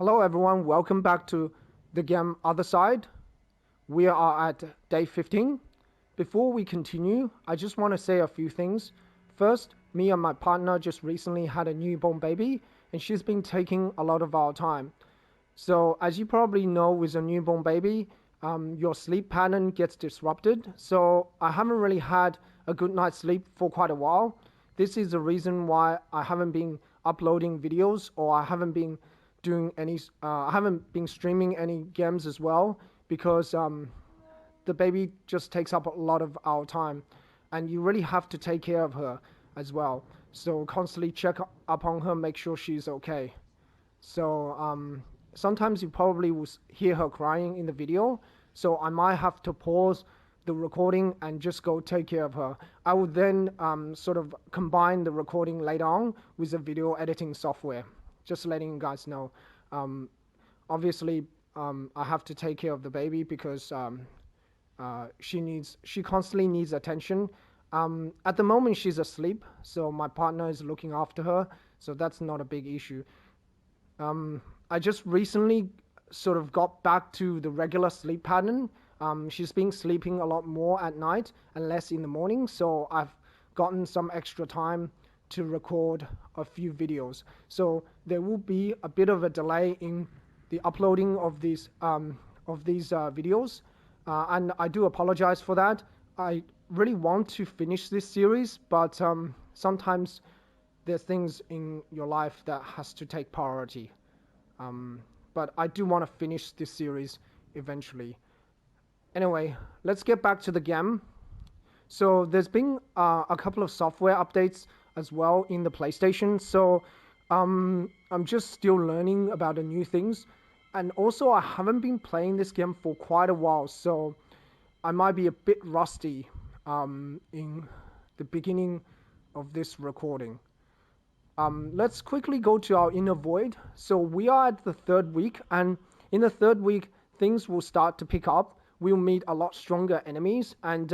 Hello everyone, welcome back to the game Othercide. We are at day 15. Before we continue, I just want to say a few things. First, me and my partner just recently had a newborn baby and she's been taking a lot of our time. So as you probably know, with a newborn baby, your sleep pattern gets disrupted. So I haven't really had a good night's sleep for quite a while. This is the reason why I haven't been uploading videos or I haven't been streaming any games as well, because the baby just takes up a lot of our time and you really have to take care of her as well. So constantly check up on her, make sure she's okay. So sometimes you probably will hear her crying in the video, so I might have to pause the recording and just go take care of her. I will then sort of combine the recording later on with the video editing software. Just letting you guys know. Obviously, I have to take care of the baby because she constantly needs attention. At the moment, she's asleep, so my partner is looking after her, so that's not a big issue. I just recently sort of got back to the regular sleep pattern. She's been sleeping a lot more at night and less in the morning, so I've gotten some extra time to record a few videos. So there will be a bit of a delay in the uploading of these videos, and I do apologize for that. I really want to finish this series, but sometimes there's things in your life that has to take priority. But I do want to finish this series eventually. Anyway, let's get back to the game. So there's been a couple of software updates as well in the PlayStation. So I'm just still learning about the new things. And also I haven't been playing this game for quite a while, so I might be a bit rusty in the beginning of this recording. Let's quickly go to our inner void. So we are at the 3rd week, and in the 3rd week things will start to pick up. We'll meet a lot stronger enemies, and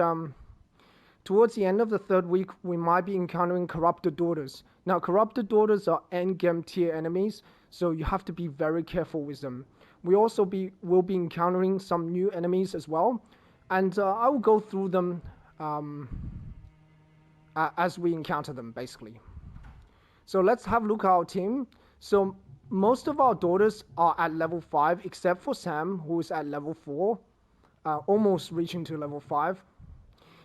towards the end of the 3rd week, we might be encountering Corrupted Daughters. Now, Corrupted Daughters are endgame tier enemies, so you have to be very careful with them. We also will be encountering some new enemies as well, and I will go through them as we encounter them, basically. So let's have a look at our team. So most of our daughters are at level 5, except for Sam, who is at level 4, almost reaching to level 5.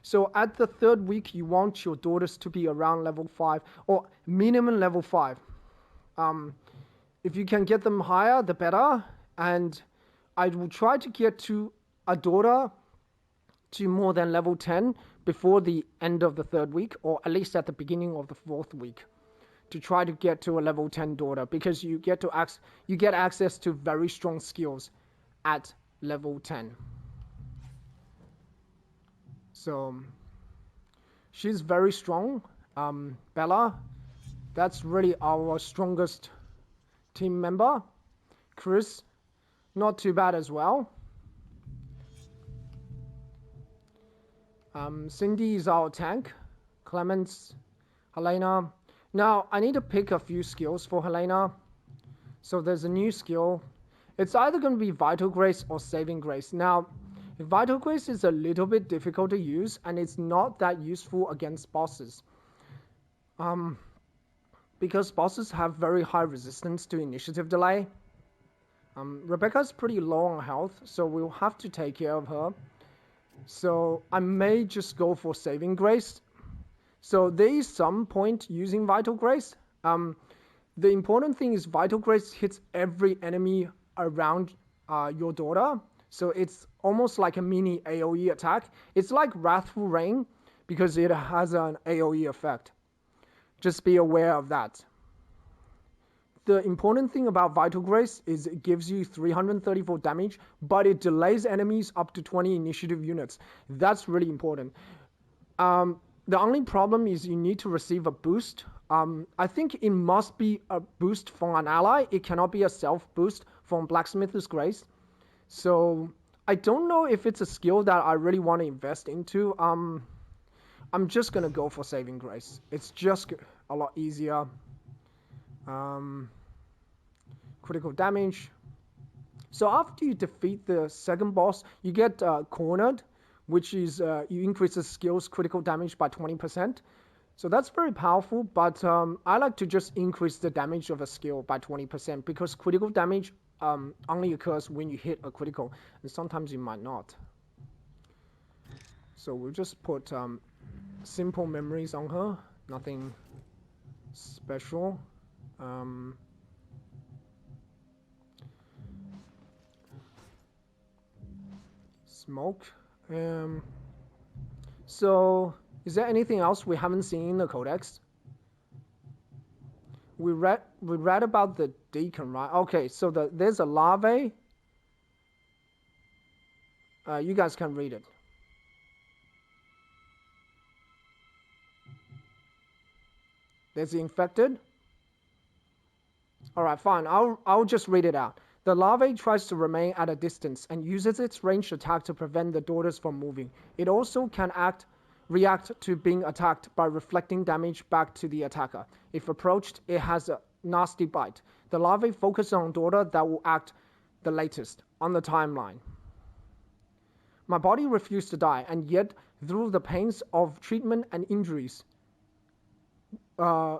So at the 3rd week, you want your daughters to be around level 5 or minimum level 5. If you can get them higher, the better. And I will try to get to a daughter to more than level 10 before the end of the 3rd week, or at least at the beginning of the 4th week, to try to get to a level 10 daughter, because you get access to very strong skills at level 10. So she's very strong. Bella, that's really our strongest team member. Chris, not too bad as well. Cindy is our tank. Clemence, Helena. Now I need to pick a few skills for Helena. So there's a new skill. It's either going to be Vital Grace or Saving Grace. Now, Vital Grace is a little bit difficult to use, and it's not that useful against bosses. Because bosses have very high resistance to initiative delay. Rebecca's pretty low on health, so we'll have to take care of her. So I may just go for Saving Grace. So there is some point using Vital Grace. The important thing is Vital Grace hits every enemy around your daughter. So it's almost like a mini AoE attack. It's like Wrathful Rain because it has an AoE effect. Just be aware of that. The important thing about Vital Grace is it gives you 334 damage, but it delays enemies up to 20 initiative units. That's really important. The only problem is you need to receive a boost. I think it must be a boost from an ally. It cannot be a self boost from Blacksmith's Grace. So I don't know if it's a skill that I really want to invest into. I'm just gonna go for Saving Grace. It's just a lot easier. critical damage. So after you defeat the second boss, you get cornered, which is you increase the skill's critical damage by 20%. So that's very powerful, but I like to just increase the damage of a skill by 20% because critical damage only occurs when you hit a critical, and sometimes you might not. So we'll just put simple memories on her, nothing special. Smoke. So is there anything else we haven't seen in the Codex? We read about the deacon, right? Okay, so there's a larvae. You guys can read it. There's the infected. Alright, fine. I'll just read it out. The larvae tries to remain at a distance and uses its ranged attack to prevent the daughters from moving. It also can react to being attacked by reflecting damage back to the attacker. If approached, it has a nasty bite. The larvae focus on daughter that will act the latest on the timeline. My body refused to die, and yet through the pains of treatment and injuries,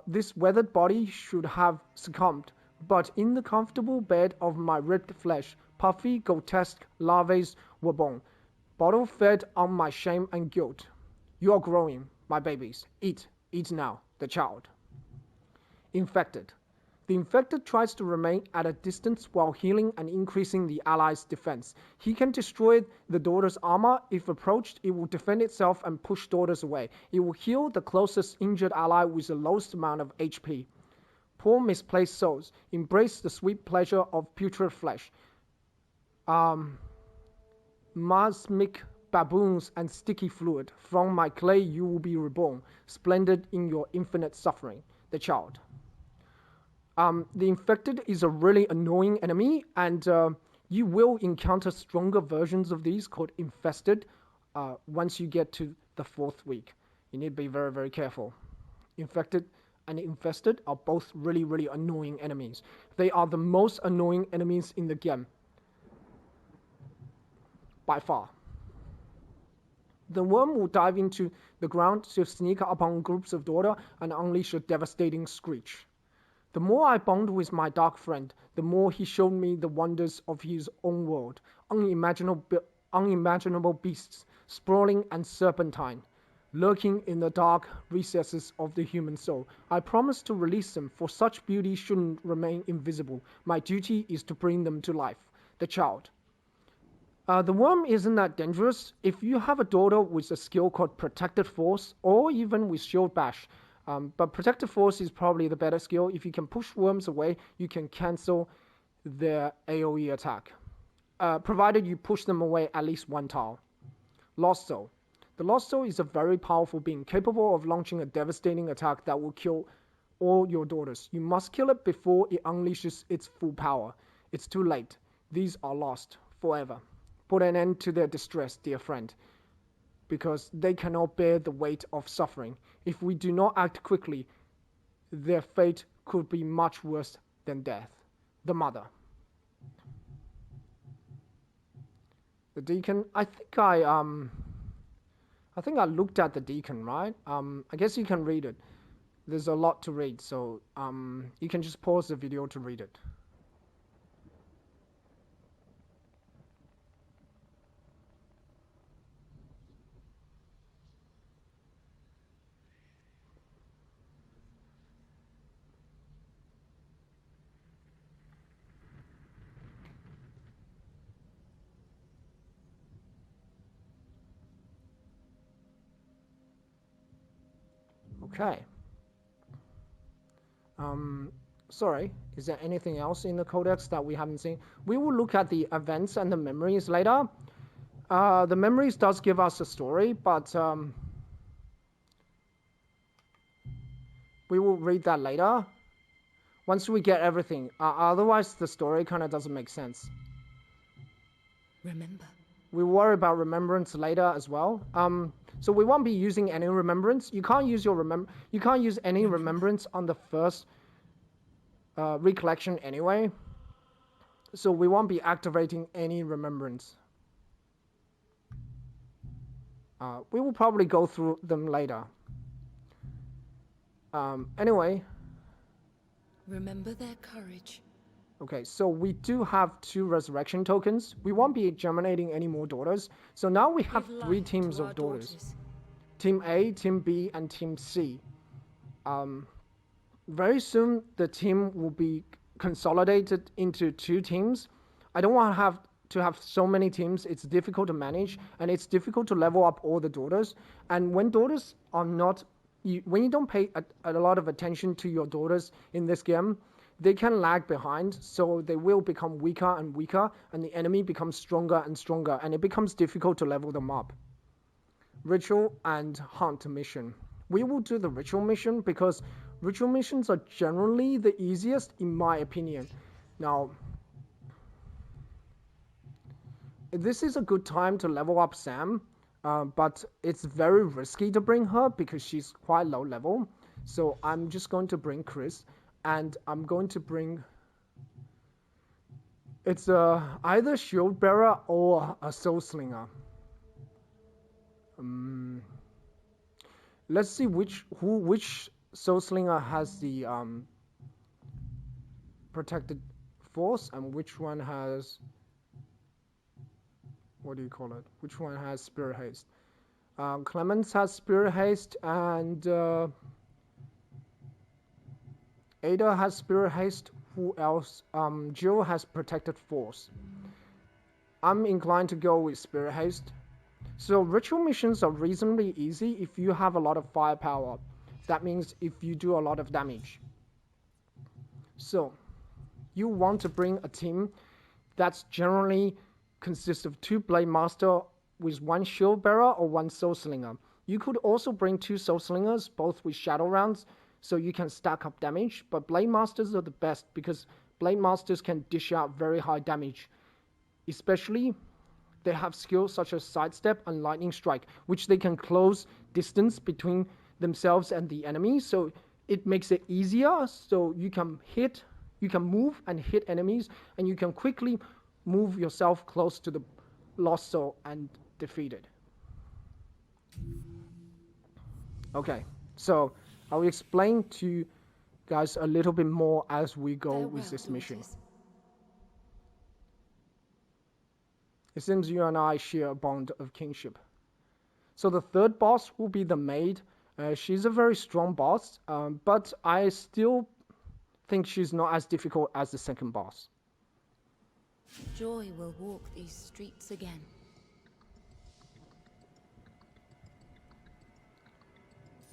this weathered body should have succumbed. But in the comfortable bed of my ripped flesh, puffy, grotesque larvae were born, bottle-fed on my shame and guilt. You are growing, my babies. Eat now, the child. Infected. The infected tries to remain at a distance while healing and increasing the allies' defense. He can destroy the daughter's armor. If approached, it will defend itself and push daughters away. It will heal the closest injured ally with the lowest amount of HP. Poor misplaced souls, embrace the sweet pleasure of putrid flesh. Masmic baboons and sticky fluid. From my clay you will be reborn, splendid in your infinite suffering. The child. The infected is a really annoying enemy, and you will encounter stronger versions of these called infested once you get to the 4th week. You need to be very, very careful. Infected and infested are both really, really annoying enemies. They are the most annoying enemies in the game. By far. The worm will dive into the ground to sneak upon groups of daughter and unleash a devastating screech. The more I bonded with my dark friend, the more he showed me the wonders of his own world, unimaginable beasts, sprawling and serpentine, lurking in the dark recesses of the human soul. I promised to release them, for such beauty shouldn't remain invisible. My duty is to bring them to life. The child. The worm isn't that dangerous. If you have a daughter with a skill called Protected Force, or even with Shield Bash, but Protected Force is probably the better skill. If you can push worms away, you can cancel their AoE attack, provided you push them away at least one tile. Lost Soul. The Lost Soul is a very powerful being, capable of launching a devastating attack that will kill all your daughters. You must kill it before it unleashes its full power. It's too late. These are lost forever. Put an end to their distress, dear friend, because they cannot bear the weight of suffering. If we do not act quickly, their fate could be much worse than death. The Mother. The Deacon. I think I looked at the Deacon, right? I guess you can read it. There's a lot to read, so you can just pause the video to read it. Okay. Sorry, is there anything else in the Codex that we haven't seen? We will look at the events and the memories later. The memories does give us a story, but we will read that later. Once we get everything. Otherwise, the story kind of doesn't make sense. Remember. We worry about remembrance later as well. So we won't be using any remembrance. You can't use You can't use any remembrance on the first recollection anyway. So we won't be activating any remembrance. We will probably go through them later. Anyway. Remember their courage. Okay, so we do have 2 resurrection tokens. We won't be germinating any more daughters. So now we have 3 teams of daughters. Team A, Team B, and Team C. Very soon the team will be consolidated into 2 teams. I don't want to have so many teams. It's difficult to manage, and it's difficult to level up all the daughters. And when daughters are not, when you don't pay a lot of attention to your daughters in this game, they can lag behind, so they will become weaker and weaker, and the enemy becomes stronger and stronger, and it becomes difficult to level them up. Ritual and Hunt mission. We will do the ritual mission because ritual missions are generally the easiest in my opinion. Now, this is a good time to level up Sam, but it's very risky to bring her because she's quite low level. So I'm just going to bring Chris, and I'm going to bring... It's either Shield Bearer or a Soul Slinger. Let's see which Soul Slinger has the protected force and which one has... What do you call it? Which one has Spirit Haste? Clemence has Spirit Haste, and Ada has Spirit Haste. Who else? Jill has Protected Force. I'm inclined to go with Spirit Haste. So ritual missions are reasonably easy if you have a lot of firepower. That means if you do a lot of damage. So you want to bring a team that's generally consists of 2 Blade Master with 1 Shield Bearer or 1 Soul Slinger. You could also bring 2 Soul Slingers, both with Shadow Rounds, so you can stack up damage, but Blade Masters are the best because Blade Masters can dish out very high damage. Especially, they have skills such as Sidestep and Lightning Strike, which they can close distance between themselves and the enemy, so it makes it easier, so you can move and hit enemies, and you can quickly move yourself close to the lost soul and defeat it. Okay, so I'll explain to you guys a little bit more as we go with this mission. It seems you and I share a bond of kinship. So the 3rd boss will be the maid. She's a very strong boss, but I still think she's not as difficult as the 2nd boss. Joy will walk these streets again.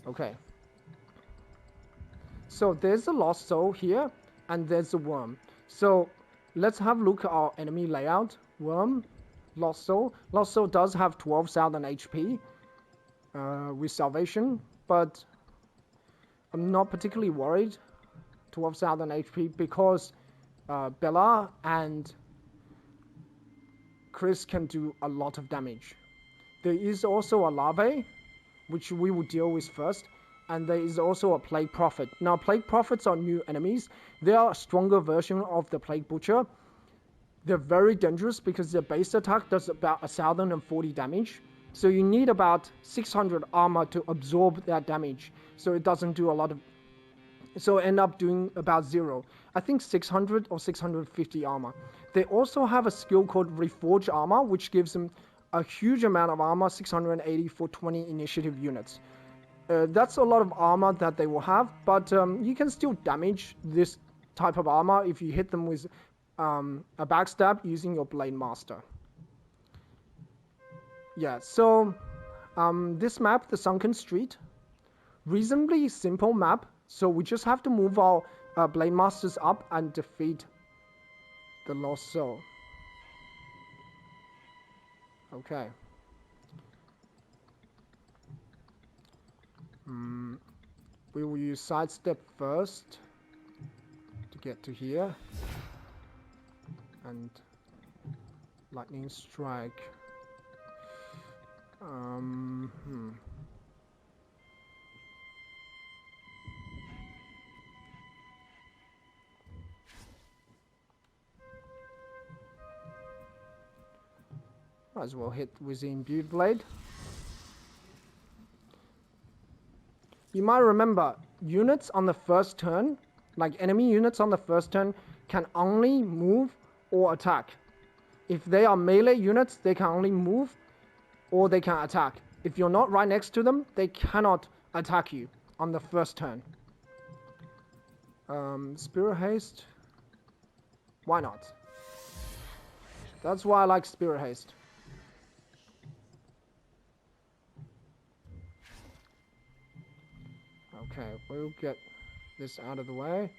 Okay. So there's a lost soul here, and there's a worm. So let's have a look at our enemy layout. Worm, lost soul. Lost soul does have 12,000 HP with salvation, but I'm not particularly worried. 12,000 HP because Bella and Chris can do a lot of damage. There is also a larvae, which we will deal with first, and there is also a Plague Prophet. Now, Plague Prophets are new enemies. They are a stronger version of the Plague Butcher. They're very dangerous because their base attack does about 1,040 damage. So you need about 600 armor to absorb that damage. So it doesn't do a lot of... So end up doing about 0. I think 600 or 650 armor. They also have a skill called Reforge Armor, which gives them a huge amount of armor, 680 for 20 initiative units. That's a lot of armor that they will have, but you can still damage this type of armor if you hit them with a backstab using your Blade Master. Yeah, so this map, the Sunken Street, reasonably simple map. So we just have to move our Blade Masters up and defeat the Lost Soul. Okay. We will use Sidestep first to get to here. And Lightning Strike. Might as well hit with the imbued blade. You might remember, units on the first turn, like enemy units on the first turn, can only move or attack. If they are melee units, they can only move or they can attack. If you're not right next to them, they cannot attack you on the first turn. Spirit Haste. Why not? That's why I like Spirit Haste. Okay, we'll get this out of the way.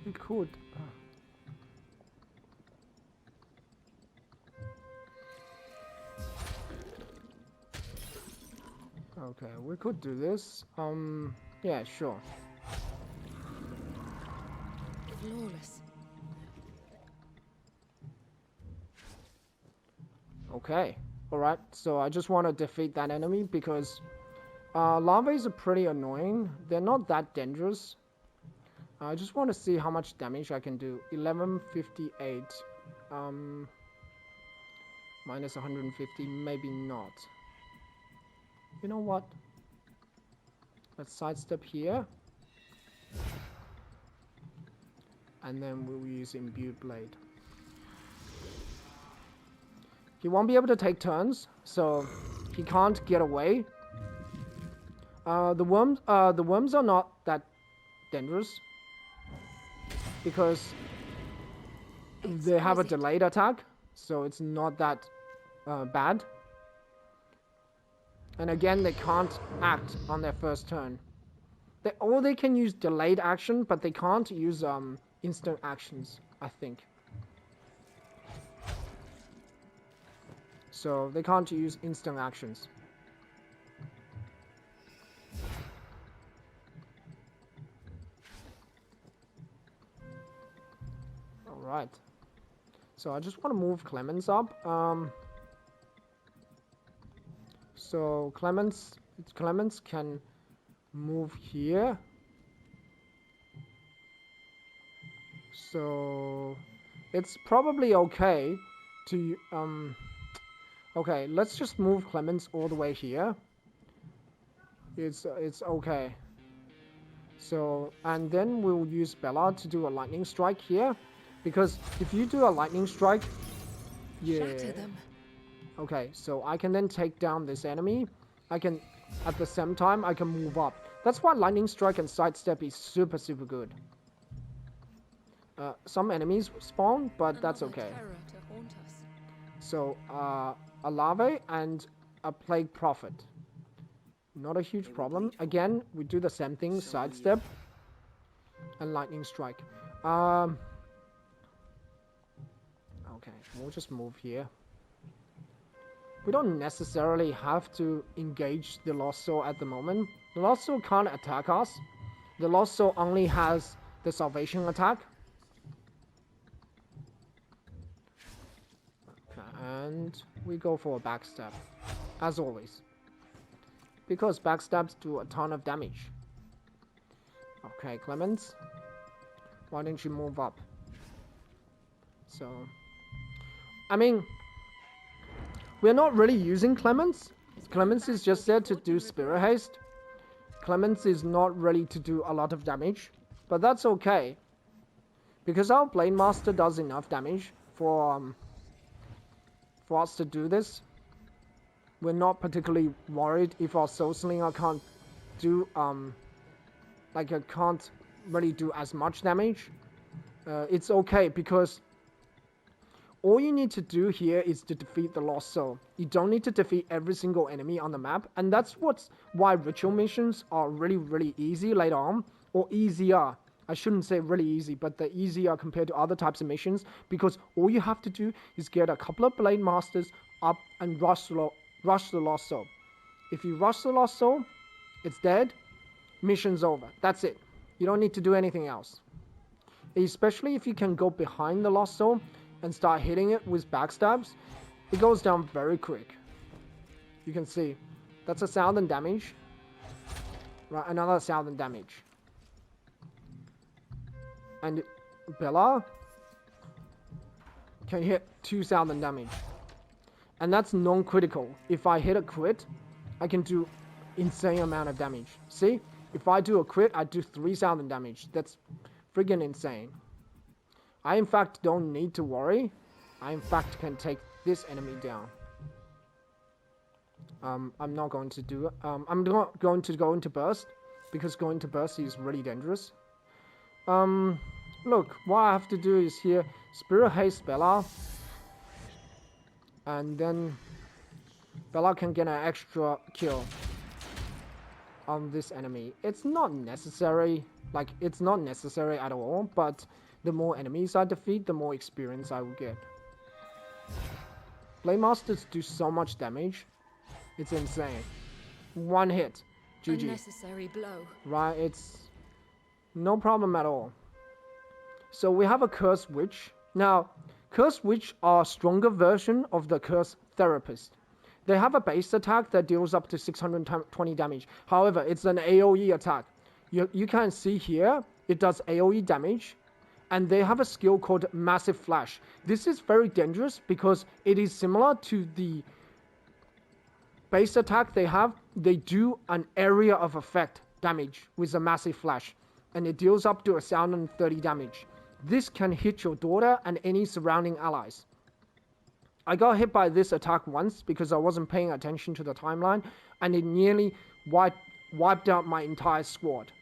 We could. Okay, we could do this. Yeah, sure. Flawless. Okay, alright. So I just want to defeat that enemy because larvae are pretty annoying. They're not that dangerous. I just want to see how much damage I can do. 1158. Minus 150, maybe not. You know what? Let's sidestep here. And then we'll use imbued blade. He won't be able to take turns, so he can't get away. The worms are not that dangerous because they have a delayed attack, so it's not that bad. And again, they can't act on their first turn. They can use delayed action, but they can't use instant actions, I think. So they can't use instant actions. Alright. So I just want to move Clemence up. So Clemence can move here. So it's probably okay to okay, let's just move Clemence all the way here. It's okay. So, and then we'll use Bella to do a lightning strike here, because if you do a lightning strike, yeah. Shatter them. Okay, so I can then take down this enemy. I can, at the same time, I can move up. That's why lightning strike and sidestep is super good. Some enemies spawn, but that's okay. So, a larvae and a plague prophet. Not a huge problem. Again, we do the same thing, sidestep and lightning strike. Okay, we'll just move here. We don't necessarily have to engage the Lost Soul at the moment. The Lost Soul can't attack us. The Lost Soul only has the salvation attack. Okay, and we go for a backstab, as always. Because backstabs do a ton of damage. Okay, Clemence. Why don't you move up? So, I mean, we're not really using Clemence. Clemence is just there to do Spirit Haste. Clemence is not really to do a lot of damage. But that's okay. Because our Blade Master does enough damage for us to do this. We're not particularly worried if our Soul Slinger can't do, can't really do as much damage. It's okay because all you need to do here is to defeat the Lost Soul. You don't need to defeat every single enemy on the map, and that's why ritual missions are really easy later on, or easier. I shouldn't say really easy, but they're easier compared to other types of missions, because all you have to do is get a couple of Blade Masters up and rush the Lost Soul. If you rush the Lost Soul, it's dead, mission's over. That's it. You don't need to do anything else. Especially if you can go behind the Lost Soul and start hitting it with backstabs, it goes down very quick. You can see that's 1,000 damage. Right, another 1,000 damage. And Bella can hit 2,000 damage. And that's non-critical. If I hit a crit, I can do insane amount of damage. See? If I do a crit, I do 3,000 damage. That's friggin' insane. I in fact don't need to worry. I in fact can take this enemy down. I'm not going to do it. I'm not going to go into burst, because going to burst is really dangerous. Look, what I have to do is here, Spirit Haste Bella. And then Bella can get an extra kill on this enemy. It's not necessary, like, it's not necessary at all, but the more enemies I defeat, the more experience I will get. Blade Masters do so much damage. It's insane. One hit. GG. Unnecessary blow. Right, it's no problem at all. So we have a Cursed Witch. Now, Cursed Witch are a stronger version of the Cursed Therapist. They have a base attack that deals up to 620 damage. However, it's an AoE attack. You can see here, it does AoE damage. And they have a skill called Massive Flash. This is very dangerous because it is similar to the base attack they have. They do an area of effect damage with a Massive Flash. And it deals up to 1,030 damage. This can hit your daughter and any surrounding allies. I got hit by this attack once because I wasn't paying attention to the timeline, and it nearly wiped out my entire squad.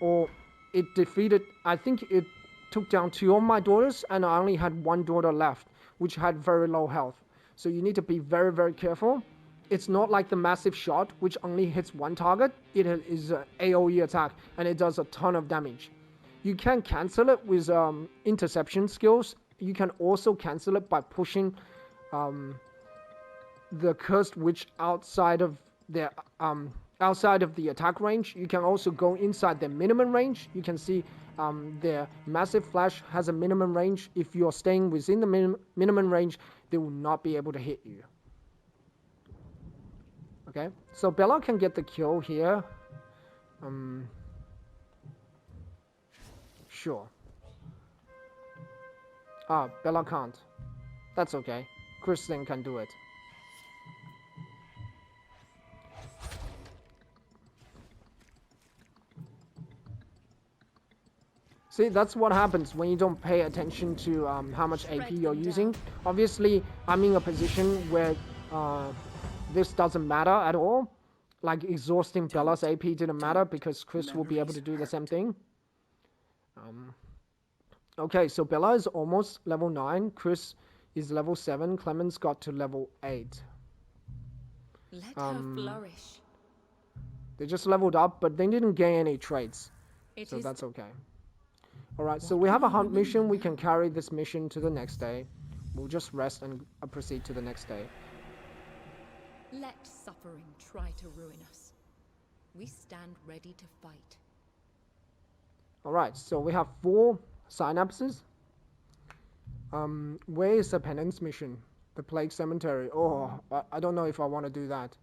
Or it defeated, I think it took down 2 of my daughters, and I only had 1 daughter left, which had very low health. So you need to be very, very careful. It's not like the Massive Shot, which only hits 1 target. It is an AoE attack, and it does a ton of damage. You can cancel it with interception skills. You can also cancel it by pushing the Cursed Witch outside of their outside of the attack range. You can also go inside their minimum range. You can see their Massive Flash has a minimum range. If you're staying within the minimum range, they will not be able to hit you. Okay, so Bella can get the kill here. Sure. Ah, Bella can't. That's okay. Kristen can do it. See, that's what happens when you don't pay attention to how much AP you're using. Obviously, I'm in a position where this doesn't matter at all. Like, exhausting Bella's AP didn't matter because Chris will be able to do the same thing. Okay, so Bella is almost level 9. Chris is level 7. Clemence got to level 8. Let her flourish. They just leveled up, but they didn't gain any traits. So that's okay. Alright, so we have a hunt mission. We can carry this mission to the next day. We'll just rest and proceed to the next day. Let suffering try to ruin us. We stand ready to fight. Alright, so we have 4 synapses. Where is the penance mission? The Plague Cemetery. Oh, I don't know if I want to do that.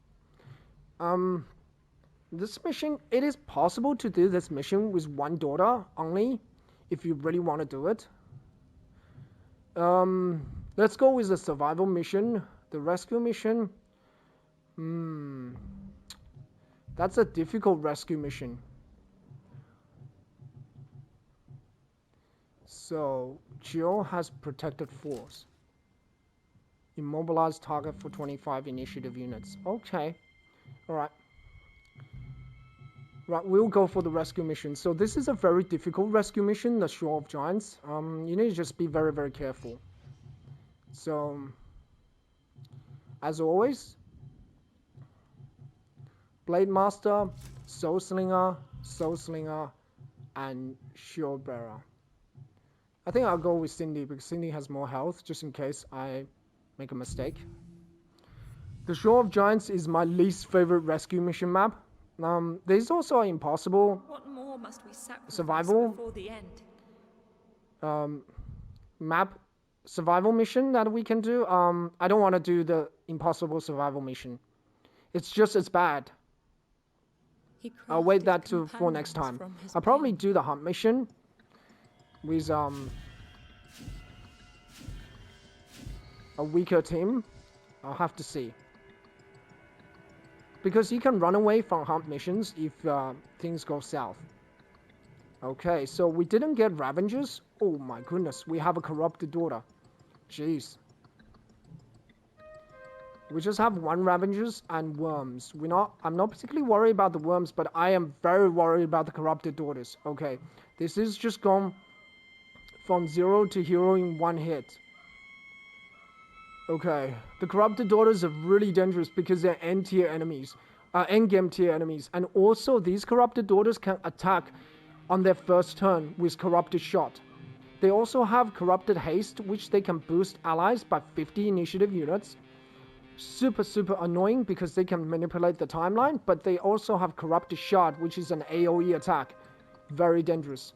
This mission, it is possible to do this mission with 1 daughter only, if you really want to do it. Let's go with the survival mission. The rescue mission. That's a difficult rescue mission. So, Geo has protected force. Immobilize target for 25 initiative units. Okay. Alright. Right, we'll go for the rescue mission. So this is a very difficult rescue mission, the Shore of Giants. You need to just be very, very careful. So, as always, Blade Master, Soul Slinger, and Shield Bearer. I think I'll go with Cindy because Cindy has more health, just in case I make a mistake. The Shore of Giants is my least favorite rescue mission map. There's also an impossible What more must we sacrifice survival before the end? map survival mission that we can do. I don't want to do the impossible survival mission. It's just as bad. I'll wait that for next time. I'll probably do the hunt mission with a weaker team. I'll have to see. Because you can run away from hunt missions if things go south. Okay, so we didn't get Ravengers. Oh my goodness, we have a corrupted daughter. Jeez. We just have 1 Ravengers and worms. I'm not particularly worried about the worms, but I am very worried about the corrupted daughters. Okay, this is just gone from 0 to hero in 1 hit. Okay, the corrupted daughters are really dangerous because they're end-tier enemies, endgame tier enemies, and also these corrupted daughters can attack on their first turn with corrupted shot. They also have corrupted haste, which they can boost allies by 50 initiative units. Super annoying because they can manipulate the timeline, but they also have corrupted shot, which is an AoE attack. Very dangerous.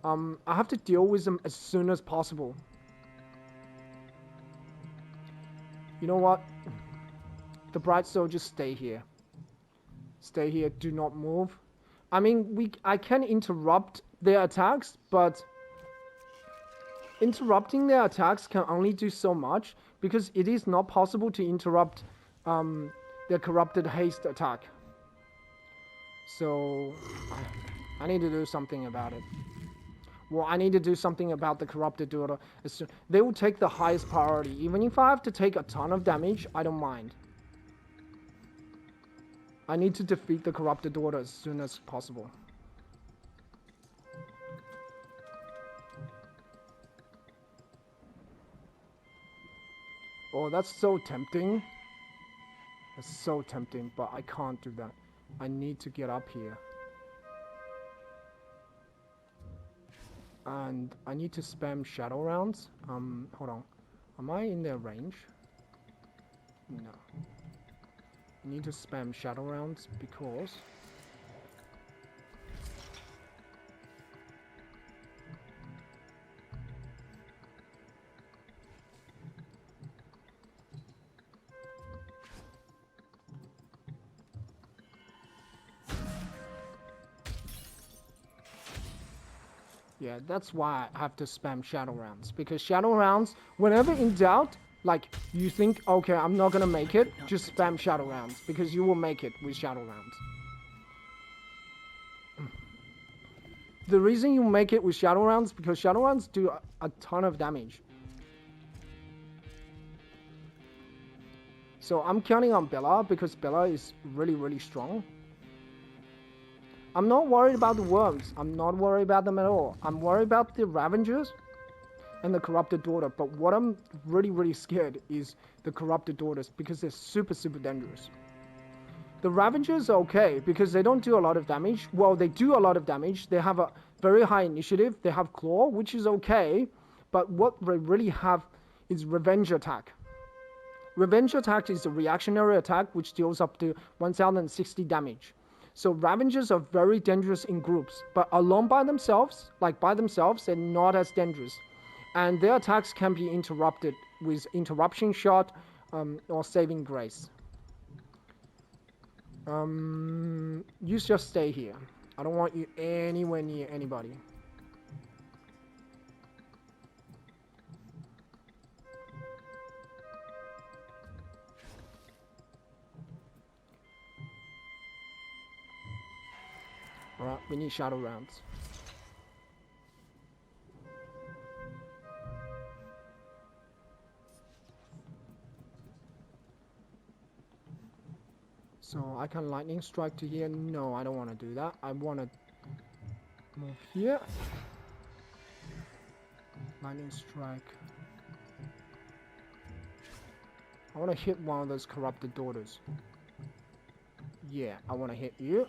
I have to deal with them as soon as possible. You know what? The Bright Soldiers stay here. Stay here, do not move. I mean, I can interrupt their attacks, but interrupting their attacks can only do so much because it is not possible to interrupt their corrupted haste attack. So I need to do something about it. Well, I need to do something about the corrupted daughter. They will take the highest priority. Even if I have to take a ton of damage, I don't mind. I need to defeat the corrupted daughter as soon as possible. Oh, that's so tempting. That's so tempting, but I can't do that. I need to get up here. And I need to spam shadow rounds. Hold on. Am I in their range? No. I need to spam shadow rounds because yeah, that's why I have to spam shadow rounds. Because shadow rounds, whenever in doubt, like, you think, okay, I'm not gonna make it, just spam shadow rounds. Because you will make it with shadow rounds. The reason you make it with shadow rounds, because shadow rounds do a ton of damage. So I'm counting on Bella, because Bella is really strong. I'm not worried about the worms. I'm not worried about them at all. I'm worried about the Ravengers and the corrupted daughter. But what I'm really scared is the corrupted daughters because they're super dangerous. The Ravengers are okay because they don't do a lot of damage. Well, they do a lot of damage. They have a very high initiative. They have claw, which is okay. But what they really have is revenge attack. Revenge attack is a reactionary attack which deals up to 1060 damage. So Ravengers are very dangerous in groups, but alone by themselves, they're not as dangerous. And their attacks can be interrupted with interruption shot or saving grace. You just stay here. I don't want you anywhere near anybody. Alright, we need shadow rounds. So I can lightning strike to here. No, I don't want to do that. I want to move here. Lightning strike. I want to hit one of those corrupted daughters. Yeah, I want to hit you.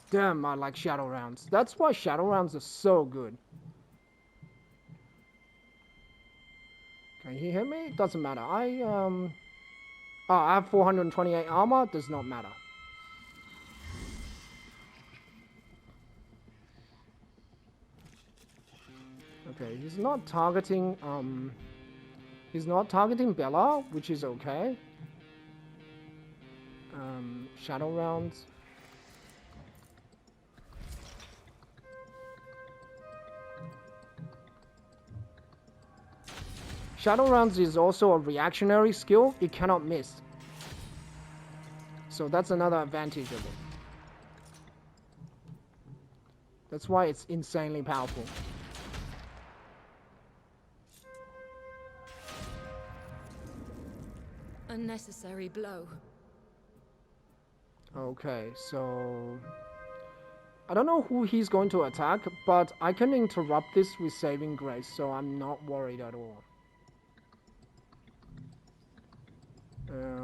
Damn, I like shadow rounds. That's why shadow rounds are so good. Can he hit me? Doesn't matter. I have 428 armor. Does not matter. Okay, he's not targeting Bella, which is okay. Shadow rounds. Shadow rounds is also a reactionary skill. It cannot miss. So that's another advantage of it. That's why it's insanely powerful. Unnecessary blow. Okay, so I don't know who he's going to attack, but I can interrupt this with Saving Grace, so I'm not worried at all.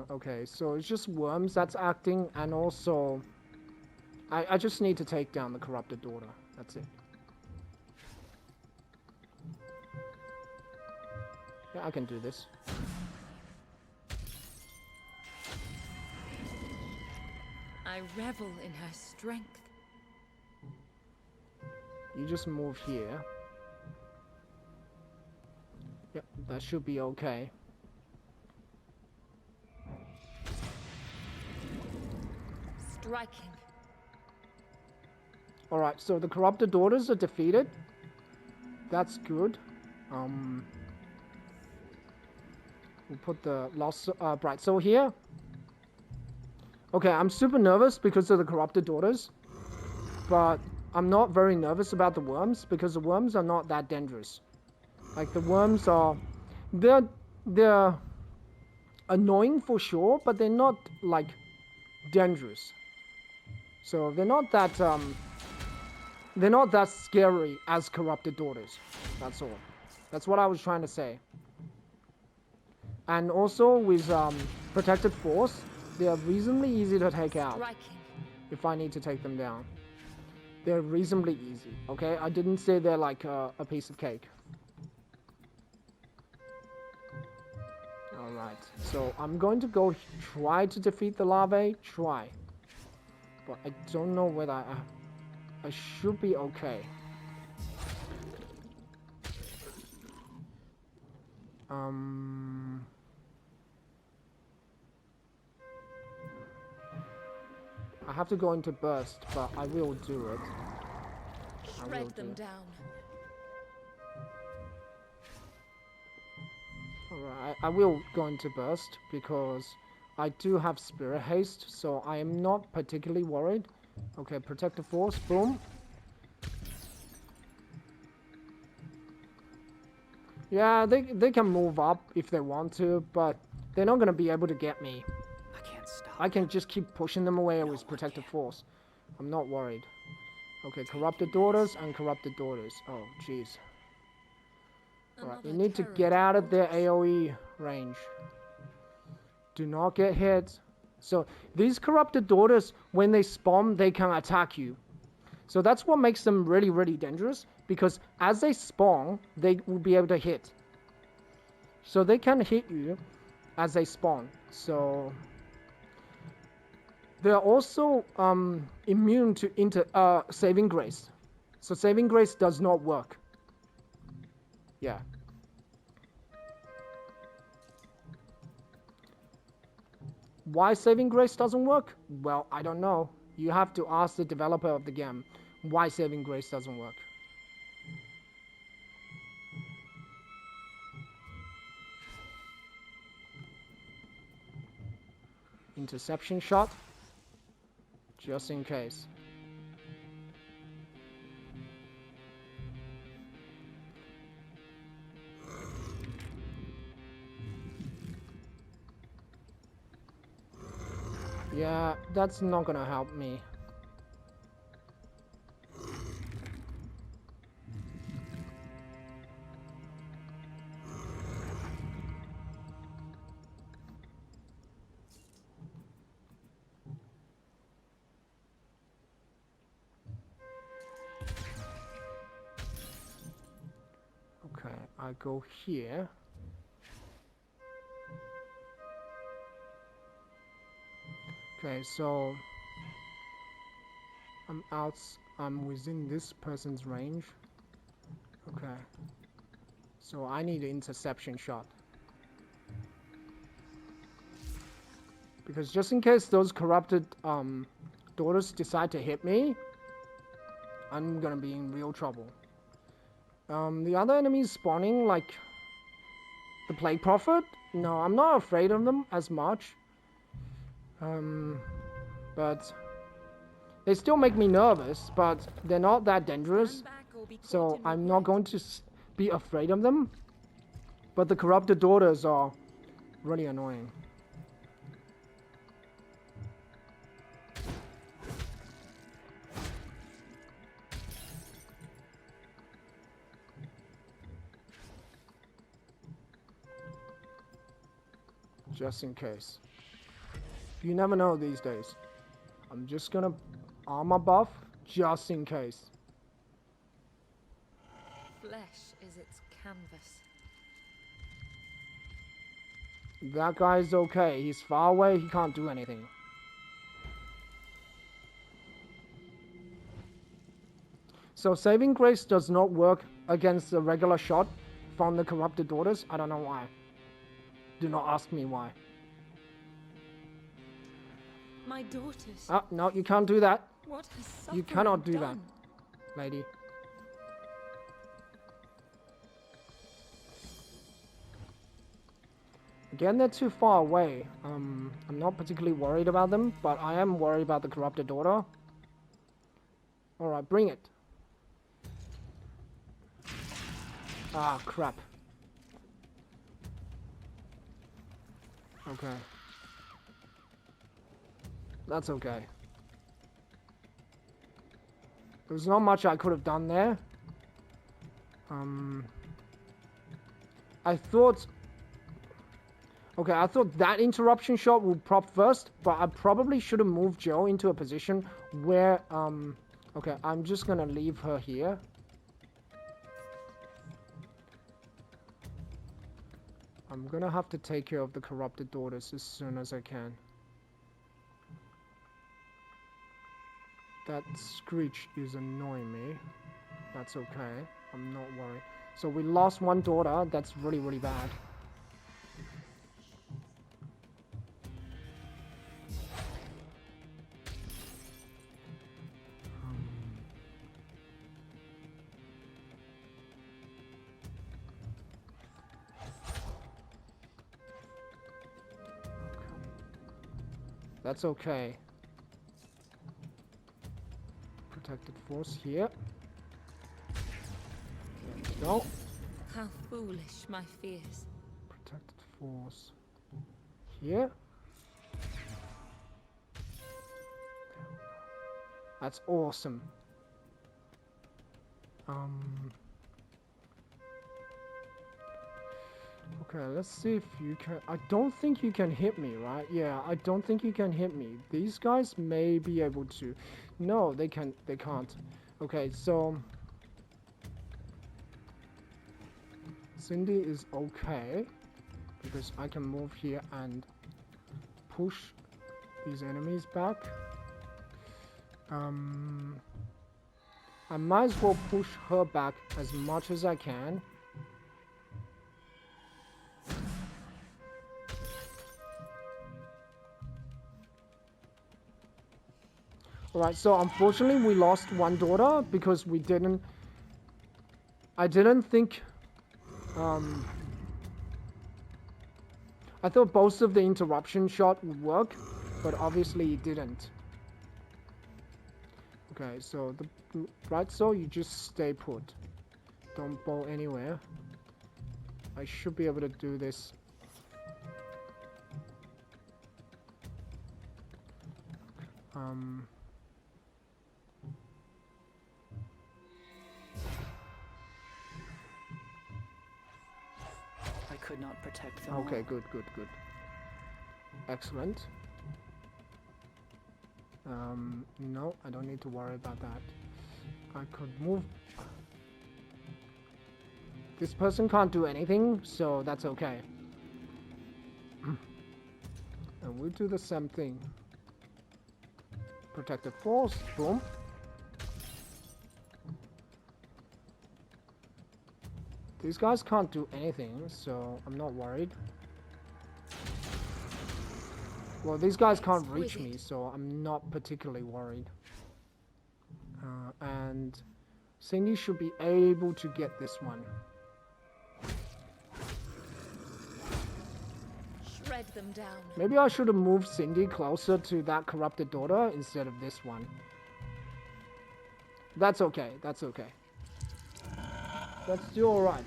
Okay, so it's just Worms that's acting, and also I just need to take down the Corrupted Daughter. That's it. Yeah, I can do this. I revel in her strength. You just move here. Yep, that should be okay. Striking. Alright, so the Corrupted Daughters are defeated. That's good. We'll put the Lost Bright Soul here. Okay, I'm super nervous because of the Corrupted Daughters. But I'm not very nervous about the Worms because the Worms are not that dangerous. Like, the Worms are... They're annoying for sure, but they're not, like, dangerous. So they're not that scary as Corrupted Daughters. That's all. That's what I was trying to say. And also with Protected Force, they are reasonably easy to take out. If I need to take them down. They're reasonably easy, okay? I didn't say they're like a piece of cake. Alright, so I'm going to go try to defeat the larvae. Try. But I don't know whether I should be okay. I have to go into burst, but I will do it. Shred them down. Alright, I will go into burst because I do have Spirit Haste, so I am not particularly worried. Okay, Protective Force, boom. Yeah, they can move up if they want to, but they're not going to be able to get me. I can't stop. I can just keep pushing them away with Protective Force. I'm not worried. Okay, Corrupted Daughters and Corrupted Daughters. Oh, jeez. Alright, you need to get out of their AoE range. Do not get hit. So, these Corrupted Daughters, when they spawn, they can attack you. So that's what makes them really, really dangerous. Because as they spawn, they will be able to hit. So they can hit you as they spawn. So they're also immune to Saving Grace. So Saving Grace does not work. Yeah. Why Saving Grace doesn't work? Well, I don't know. You have to ask the developer of the game why Saving Grace doesn't work. Interception shot. Just in case. Yeah, that's not gonna help me. Okay, I go here. Okay, so I'm within this person's range. Okay. So I need an interception shot. Because just in case those corrupted daughters decide to hit me, I'm gonna be in real trouble. The other enemies spawning, like the Plague Prophet, no, I'm not afraid of them as much. But they still make me nervous, but they're not that dangerous. So I'm not going to be afraid of them. But the corrupted daughters are really annoying. Just in case. You never know these days. I'm just gonna armor buff just in case. Flesh is its canvas. That guy's okay. He's far away. He can't do anything. So saving grace does not work against the regular shot from the corrupted daughters. I don't know why. Do not ask me why. My daughters. Ah, no, you can't do that. What has You cannot do done? that, lady. Again, they're too far away. I'm not particularly worried about them, but I am worried about the corrupted daughter. Alright, bring it. Ah, crap. Okay. That's okay. There's not much I could have done there. I thought... Okay, I thought that interruption shot would prop first, but I probably should have moved Joe into a position where, okay, I'm just gonna leave her here. I'm gonna have to take care of the corrupted daughters as soon as I can. That screech is annoying me. That's okay. I'm not worried. So we lost one daughter. That's really, really bad. That's okay. Protected force here. There we go. How foolish my fears. Protected force here. That's awesome. Okay, let's see if you can... I don't think you can hit me, right? Yeah, I don't think you can hit me. These guys may be able to. No, they can't. Okay, so... Cindy is okay. Because I can move here and push these enemies back. I might as well push her back as much as I can. Alright, so unfortunately we lost one daughter because we didn't... I didn't think... I thought both of the interruption shot would work, but obviously it didn't. Okay, so so you just stay put. Don't bow anywhere. I should be able to do this. I could not protect them. Okay, all. good. Excellent. No, I don't need to worry about that. I could move. This person can't do anything, so that's okay. And we'll do the same thing. Protected force, boom. These guys can't do anything, so I'm not worried. Well, these guys can't reach me, so I'm not particularly worried. And Cindy should be able to get this one. Shred them down. Maybe I should have moved Cindy closer to that corrupted daughter instead of this one. That's okay, that's okay. That's still alright.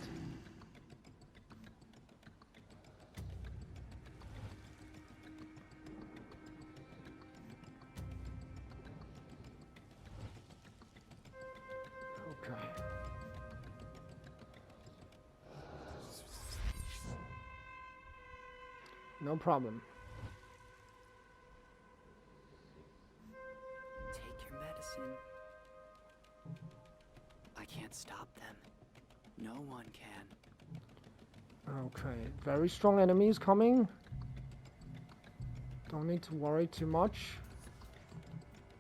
Okay. No problem. Take your medicine. I can't stop them. No one can. Okay, very strong enemies coming. Don't need to worry too much.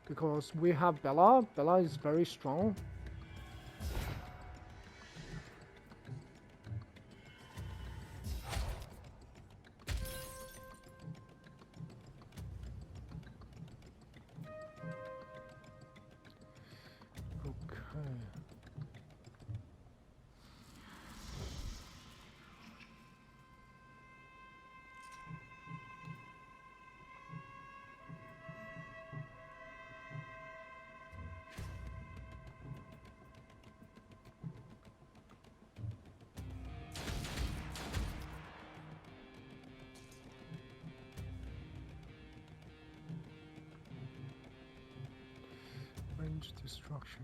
Because we have Bella. Bella is very strong. Destruction.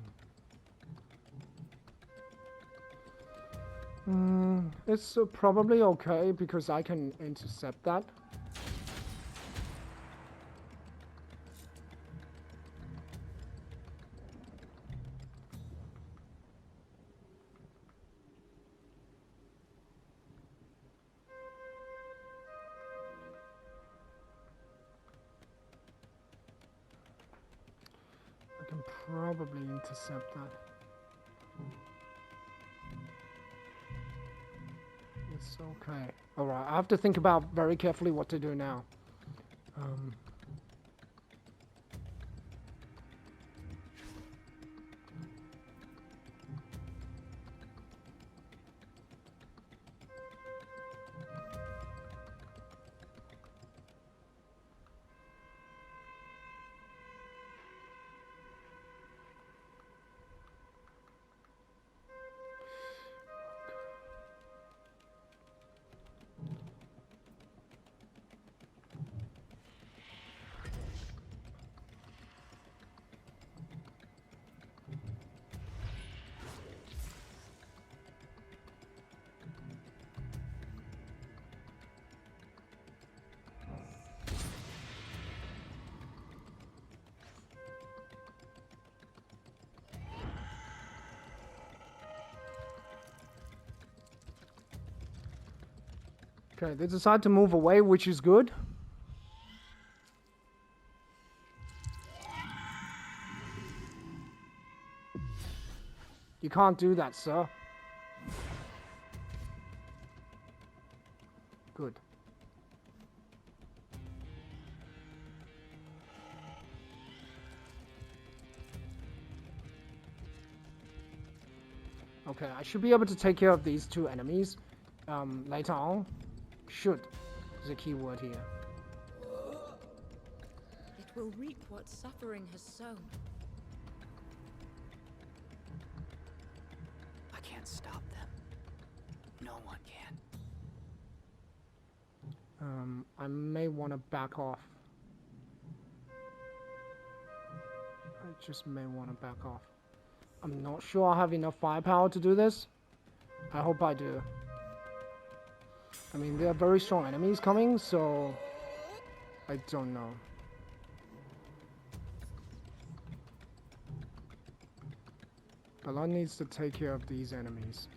It's probably okay because I can intercept that. I can probably intercept that. It's okay. Alright, I have to think about very carefully what to do now. Okay, they decide to move away, which is good. You can't do that, sir. Good. Okay, I should be able to take care of these two enemies later on. Should is a key word here. It will reap what suffering has sown. I can't stop them. No one can. I may want to back off. I just may want to back off. I'm not sure I have enough firepower to do this. I hope I do. I mean, there are very strong enemies coming, so I don't know. Bella needs to take care of these enemies.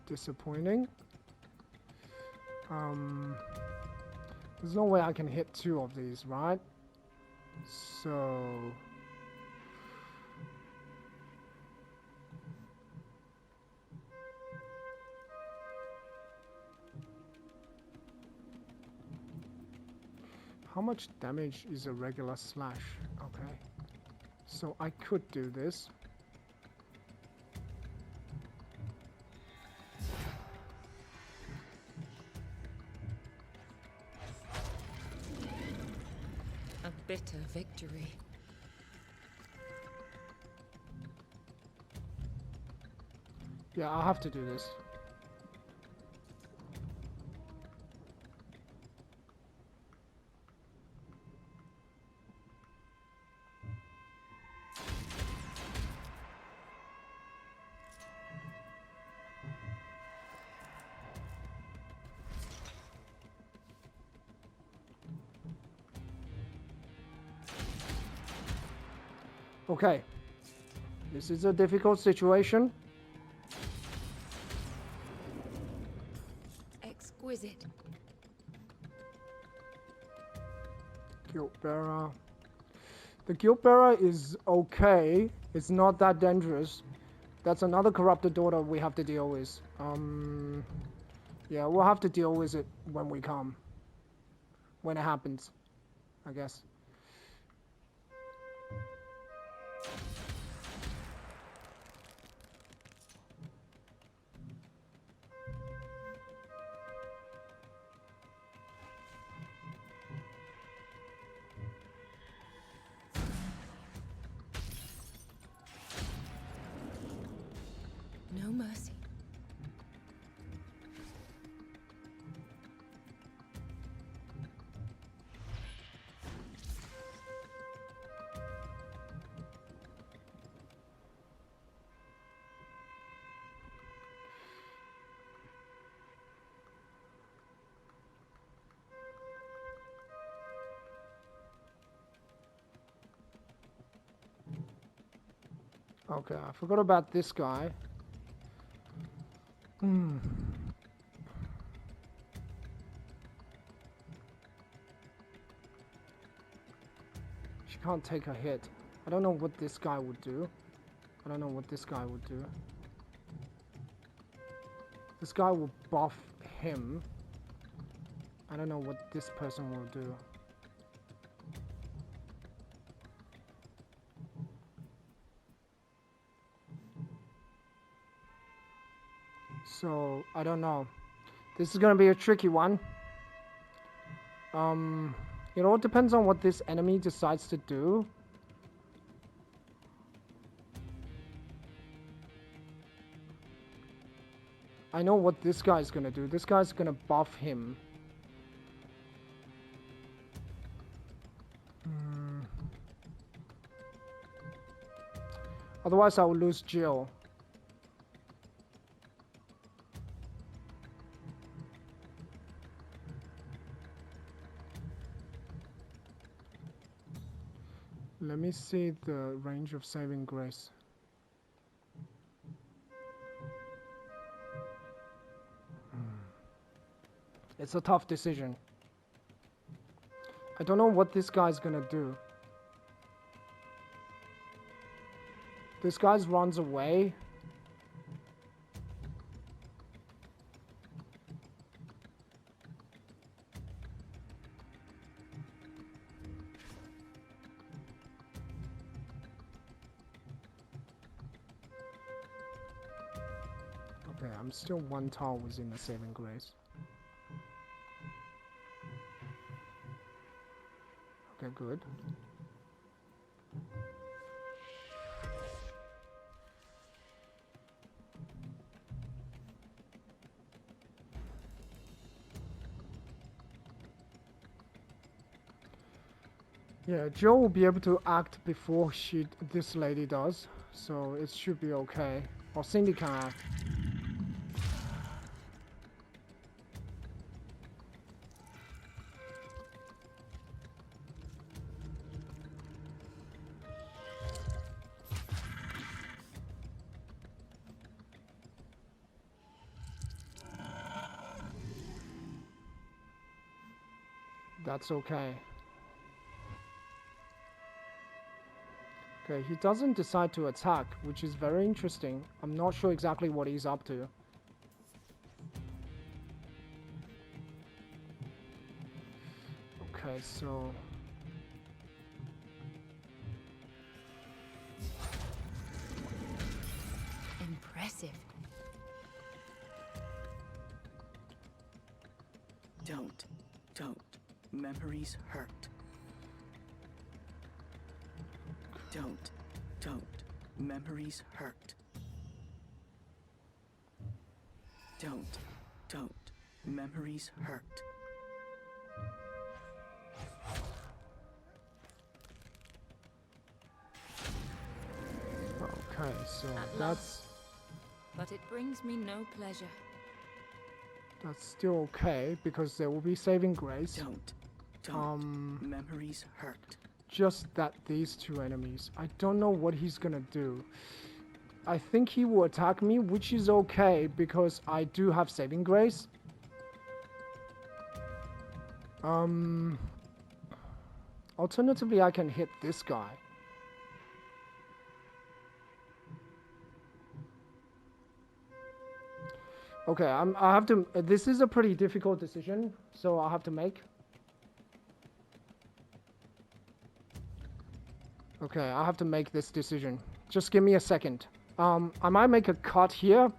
Disappointing. There's no way I can hit two of these, right? So How much damage is a regular slash? Okay. So I could do this. A bitter victory. Yeah, I'll have to do this. Okay. This is a difficult situation. Exquisite. Guild Bearer. The Guild Bearer is okay. It's not that dangerous. That's another corrupted daughter we have to deal with. Yeah, we'll have to deal with it when we come. When it happens, I guess. No mercy. Okay, I forgot about this guy. She can't take a hit. I don't know what this guy would do. I don't know what this guy would do. This guy will buff him. I don't know what this person will do. So, I don't know. This is gonna be a tricky one. It all depends on what this enemy decides to do. I know what this guy's gonna do. This guy's gonna buff him. Otherwise, I will lose Jill. Let me see the range of saving grace. It's a tough decision. I don't know what this guy's gonna do. This guy runs away. Okay, I'm still one tile within the saving grace. Okay, good. Yeah, Joe will be able to act before this lady does, so it should be okay. Or Cindy can act. That's okay. Okay, he doesn't decide to attack, which is very interesting. I'm not sure exactly what he's up to. Okay, so... Impressive. Don't. Memories hurt. Don't. Memories hurt. Don't. Memories hurt. Okay, so At that's... last. But it brings me no pleasure. That's still okay, because there will be saving grace. Don't. Memories hurt. Just that these two enemies. I don't know what he's gonna do. I think he will attack me, which is okay, because I do have saving grace. Alternatively, I can hit this guy. Okay, I have to... This is a pretty difficult decision, so I have to make. Okay, I have to make this decision. Just give me a second. I might make a cut here.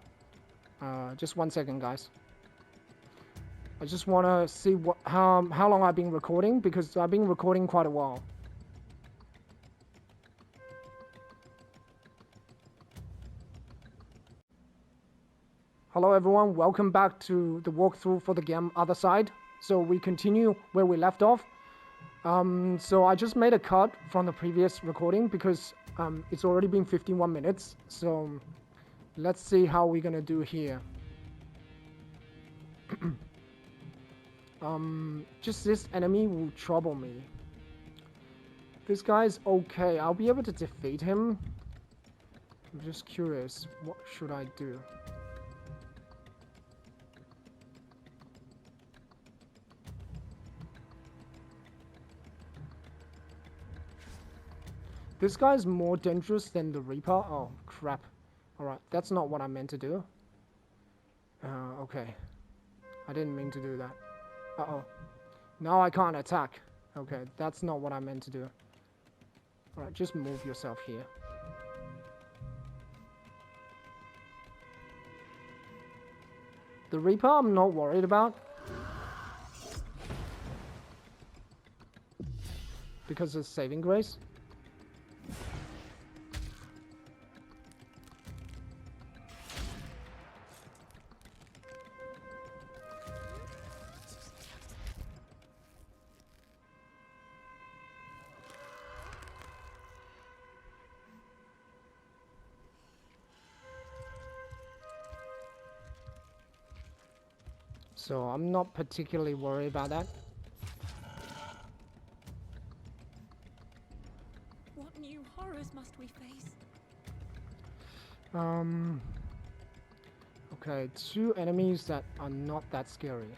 Just 1 second, guys. I just want to see how long I've been recording, because I've been recording quite a while. Hello everyone, welcome back to the walkthrough for the game Othercide. So we continue where we left off. So I just made a cut from the previous recording because it's already been 51 minutes. So let's see how we're gonna do here. Just this enemy will trouble me. This guy's okay, I'll be able to defeat him. I'm just curious, what should I do? This guy's more dangerous than the Reaper. Oh, crap. Alright, that's not what I meant to do. Okay. I didn't mean to do that. Uh-oh. Now I can't attack. Okay, that's not what I meant to do. Alright, just move yourself here. The Reaper I'm not worried about. Because of saving grace. So I'm not particularly worried about that. What new horrors must we face? Okay, two enemies that are not that scary.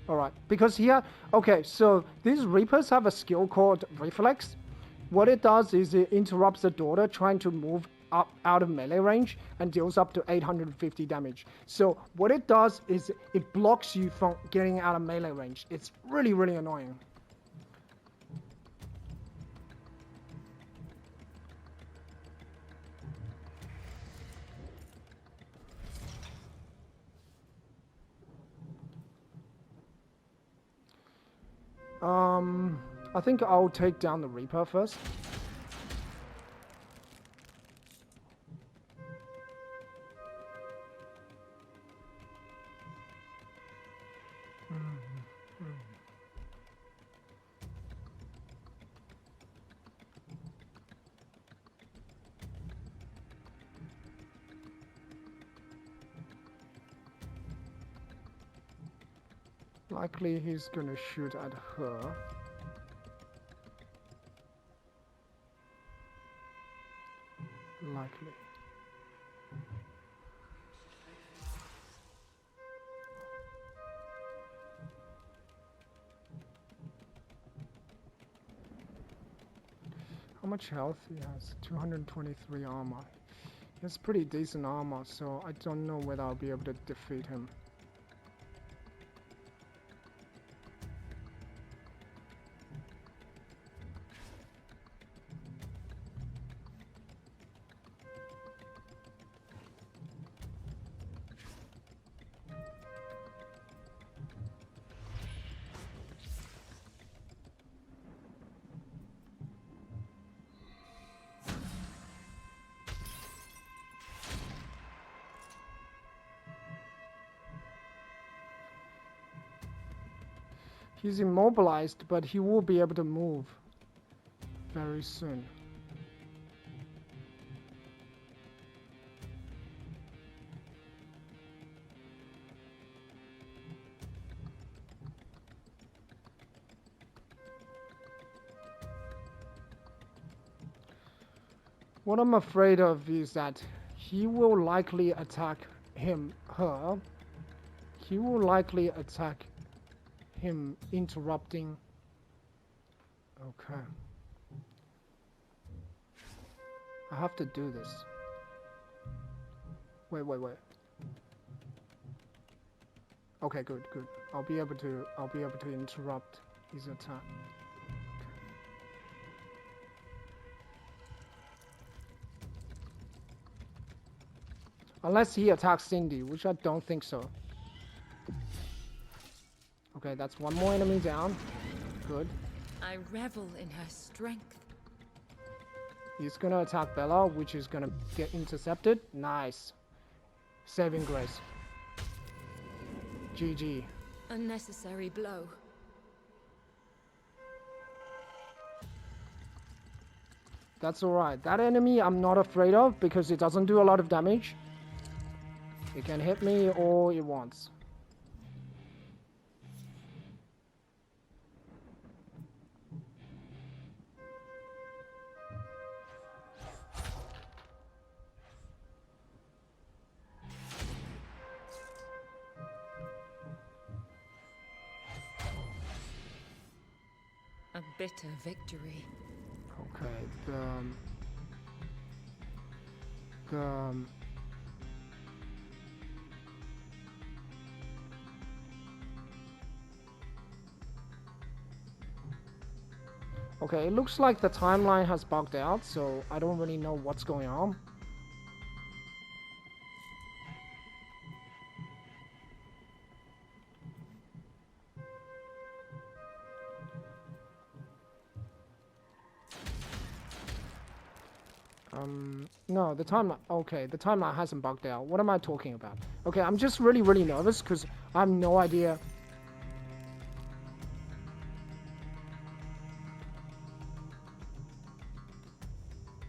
Alright, because here, okay, so these Reapers have a skill called Reflex. What it does is it interrupts the daughter trying to move up out of melee range and deals up to 850 damage. So what it does is it blocks you from getting out of melee range. It's really, really annoying. I think I'll take down the Reaper first. likely he's gonna shoot at her. Likely. How much health he has? 223 armor. He has pretty decent armor, so I don't know whether I'll be able to defeat him. He's immobilized, but he will be able to move very soon. What I'm afraid of is that he will likely attack her. He will likely attack him, interrupting. Okay. I have to do this. Wait. Okay, good. I'll be able to interrupt his attack. Unless he attacks Cindy, which I don't think so. Okay, that's one more enemy down. Good. I revel in her strength. He's gonna attack Bella, which is gonna get intercepted. Nice. Saving grace. GG. Unnecessary blow. That's alright. That enemy I'm not afraid of because it doesn't do a lot of damage. It can hit me all it wants. A bitter victory. Okay, okay, it looks like the timeline has bugged out, so I don't really know what's going on. No, the timeline, okay, the timeline hasn't bugged out. What am I talking about? Okay, I'm just really nervous because I have no idea.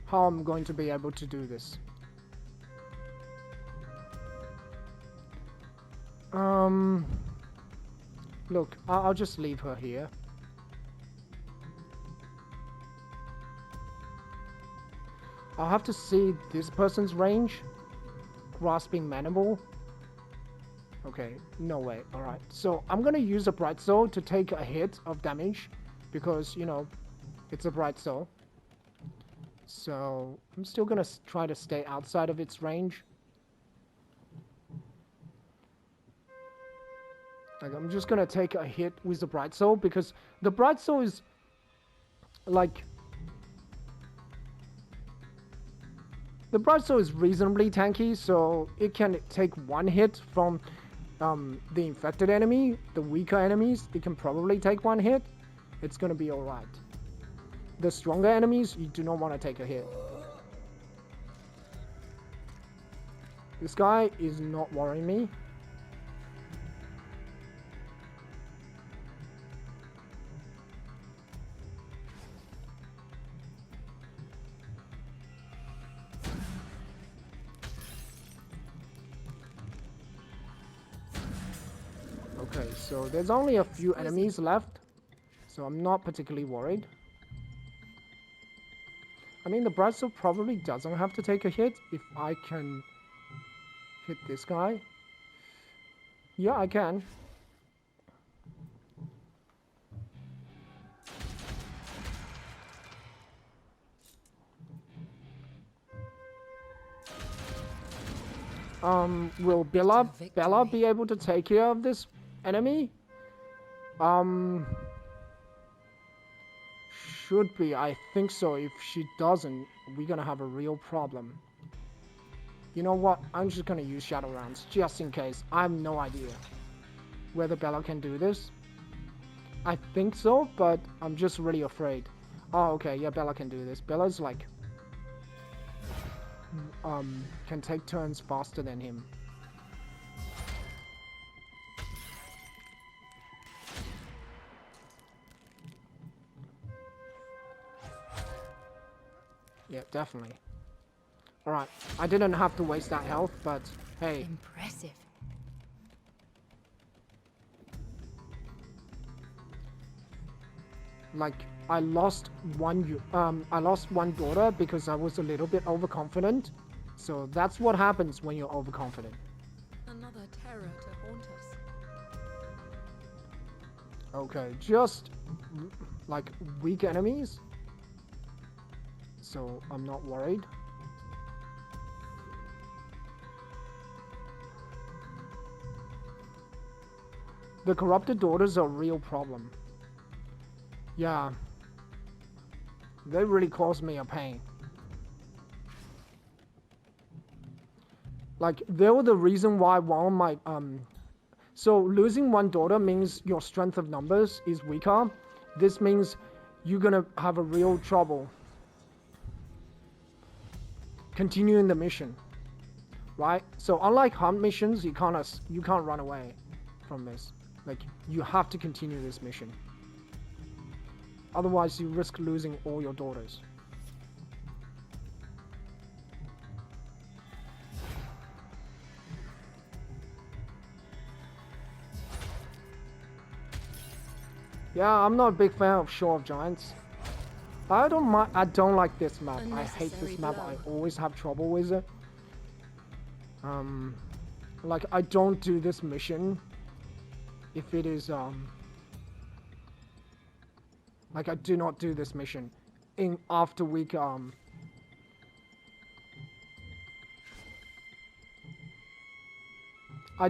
How I'm going to be able to do this. Look, I'll just leave her here. I'll have to see this person's range. Grasping Mandible. Okay, no way. Alright, so I'm gonna use a Bright Soul to take a hit of damage. Because, you know, it's a Bright Soul. So, I'm still gonna try to stay outside of its range. Like, I'm just gonna take a hit with the Bright Soul. Because the Bright Soul is... like... The Bright Soul is reasonably tanky, so it can take one hit from the infected enemy, the weaker enemies. It can probably take one hit. It's gonna be alright. The stronger enemies, you do not want to take a hit. This guy is not worrying me. Okay, So there's only a few enemies left. So I'm not particularly worried. I mean, the Bradstone probably doesn't have to take a hit if I can hit this guy. Yeah, I can. Will Bella be able to take care of this enemy? Should be, I think so. If she doesn't, we're gonna have a real problem. You know what? I'm just gonna use Shadow Rounds, just in case. I have no idea whether Bella can do this. I think so, but I'm just really afraid. Oh, okay, yeah, Bella can do this. Bella's like... can take turns faster than him. Yeah, definitely. Alright, I didn't have to waste that health, but hey. Impressive. Like, I lost one daughter because I was a little bit overconfident. So that's what happens when you're overconfident. Another terror to haunt us. Okay, just like weak enemies. So I'm not worried. The corrupted daughters are a real problem. Yeah. They really caused me a pain. Like, they were the reason why one of my, so losing one daughter means your strength of numbers is weaker. This means you're gonna have a real trouble continuing the mission, right? So unlike hunt missions, you can't run away from this. Like, you have to continue this mission. Otherwise, you risk losing all your daughters. Yeah, I'm not a big fan of Shore of Giants. I don't like this map. I hate this map. I always have trouble with it. Like, I don't do this mission if it is, like, I do not do this mission after week, I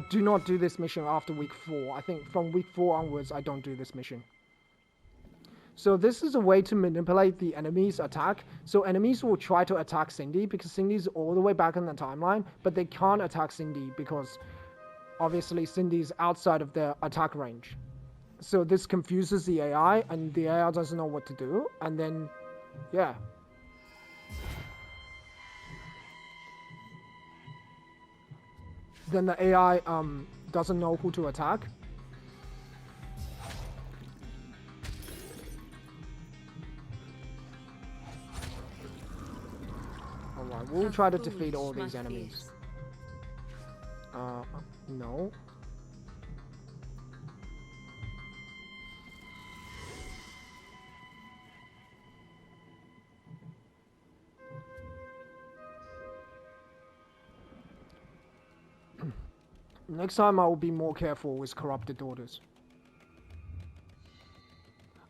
do not do this mission after week 4. I think from week 4 onwards, I don't do this mission. So this is a way to manipulate the enemy's attack. So enemies will try to attack Cindy because Cindy's all the way back in the timeline, but they can't attack Cindy because obviously Cindy's outside of their attack range. So this confuses the AI and the AI doesn't know what to do. And then, yeah. Then the AI doesn't know who to attack. Alright, we'll try to defeat all these enemies. No. Next time I will be more careful with corrupted daughters.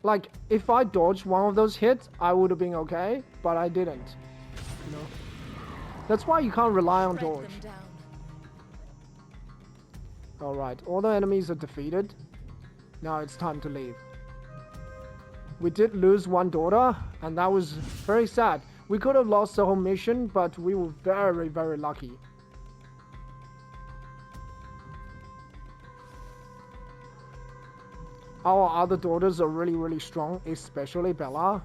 Like, if I dodged one of those hits, I would have been okay, but I didn't. You know? That's why you can't rely on dodge. Alright, all the enemies are defeated. Now it's time to leave. We did lose one daughter, and that was very sad. We could have lost the whole mission, but we were very, very lucky. Our other daughters are really, really strong, especially Bella.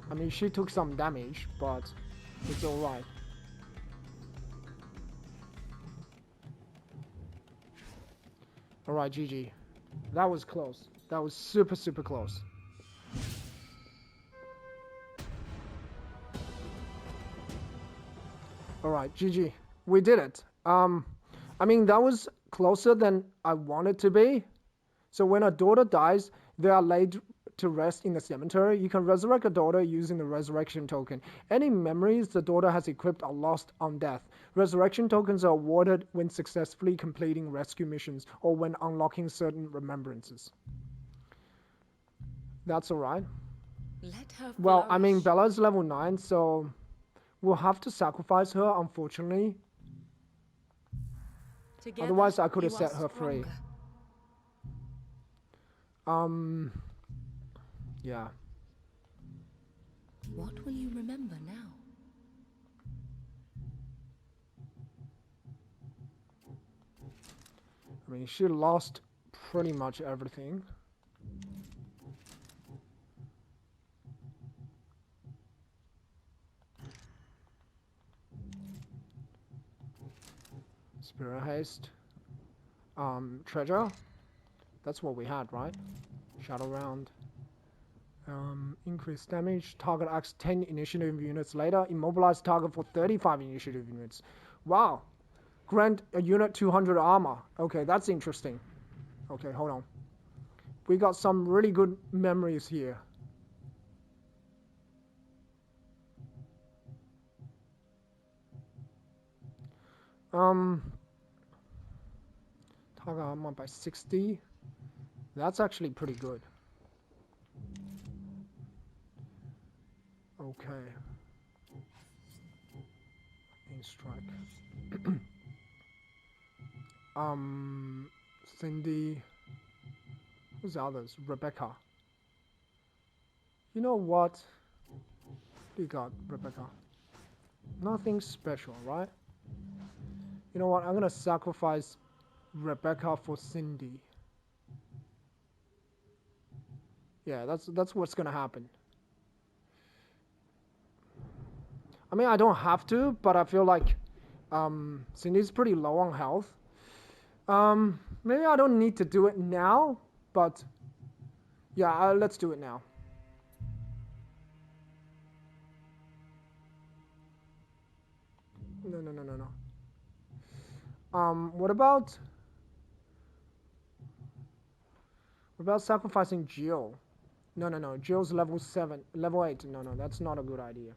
I mean, she took some damage, but it's alright. Alright, GG. That was close. That was super, super close. Alright, GG. We did it. I mean, that was closer than I wanted to be. So when a daughter dies, they are laid to rest in the cemetery. You can resurrect a daughter using the resurrection token. Any memories the daughter has equipped are lost on death. Resurrection tokens are awarded when successfully completing rescue missions or when unlocking certain remembrances. That's alright. Let her Well, I mean, flourish. Bella's level 9, so we'll have to sacrifice her, unfortunately. Together, Otherwise, I could have you set are her free. stronger. Yeah. What will you remember now? I mean, she lost pretty much everything. Spirit haste. Treasure. That's what we had, right? Shadow round. Increase damage. Target acts 10 initiative units later. Immobilize target for 35 initiative units. Wow. Grant a unit 200 armor. Okay, that's interesting. Okay, hold on. We got some really good memories here. Target armor by 60. That's actually pretty good. Okay. In strike. Cindy. Who's the others? Rebecca. You know what? You got Rebecca. Nothing special, right? You know what? I'm gonna sacrifice Rebecca for Cindy. Yeah, that's what's gonna happen. I mean, I don't have to, but I feel like Cindy's pretty low on health. Maybe I don't need to do it now, but yeah, let's do it now. No. What about sacrificing Jill? No. Jill's level 7, level 8. No, that's not a good idea.